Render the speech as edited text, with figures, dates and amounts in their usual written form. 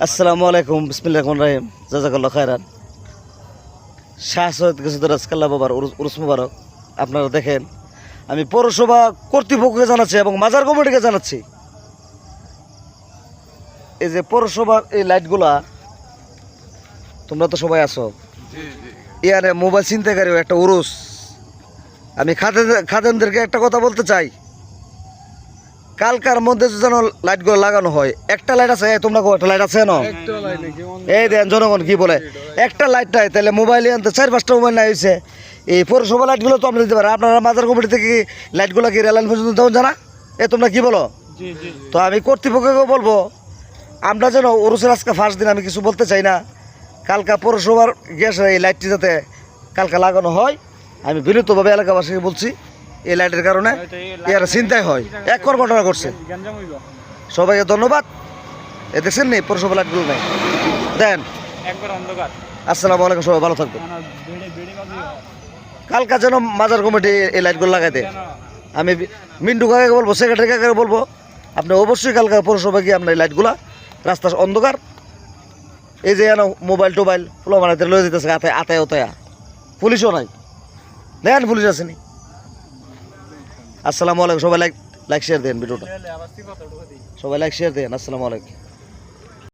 আসসালামু আলাইকুম, বিসমিল্লাহির রহমানির রহিম। জাযাকাল্লাহু খায়রান। শাহ সৈয়দ গেসুদ্দিন রাজকাল্লাহ বাবার উরুস মুবারক। আপনারা দেখেন, আমি পৌরসভা কর্তৃপক্ষকে জানাচ্ছি এবং মাজার কমিটিকে জানাচ্ছি, এই যে পৌরসভার এই লাইটগুলা, তোমরা তো সবাই আছো, ইয়ারে মোবাইল ছিনতাইকারী একটা উরুস। আমি খাদেমদেরকে একটা কথা বলতে চাই, কালকার মধ্যে যেন লাইটগুলো লাগানো হয়। একটা লাইট আছে, তোমরা একটা লাইট আছে না? এই দেন জনগণ কি বলে, একটা লাইট নাই, তাহলে মোবাইলে আনতে 4-5টা মোবাইল নাই হয়েছে। এই পৌরসভা লাইটগুলো তো আমরা দিতে পারি। আপনারা মাজার কমিটি থেকে লাইটগুলো কি রেললাইন পর্যন্ত দেওয়া জানা? তোমরা কি বলো? তো আমি কর্তৃপক্ষকে বলবো, আমরা যেন উরুসের আজকে ফার্স্ট দিন, আমি কিছু বলতে চাই না, কালকা পৌরসভার গ্যাস এই লাইটটি যাতে কালকা লাগানো হয়। আমি বিনীতভাবে এলাকাবাসীকে বলছি, এই লাইটের কারণে এর চিন্তাই হয়, এক ঘটনা করছে। সবাইকে ধন্যবাদ। দেখছেন নি পৌরসভা লাইটগুলো নেই, দেন আসসালামু আলাইকুম, সবাই ভালো থাকবেন। কালকা যেন মাজার কমিটি এই লাইটগুলো লাগাই দেয়। আমি মিন্টু কাকাকে বলবো, সেক্রেটারি কাকাকে বলবো, আপনি অবশ্যই কালকা পৌরসভা গিয়ে আপনার এই লাইটগুলা, রাস্তা অন্ধকার, এই যে মোবাইল টোবাইল ফুলো বানাইতে লয়ে যেতেছে আতায় ওতায়া, পুলিশও নাই, দেখেন পুলিশ আসেনি। আসসালামু আলাইকুম, সবাই লাইক শেয়ার দেন ভিডিওটা, সবাই লাইক শেয়ার দেন। আসসালামু আলাইকুম।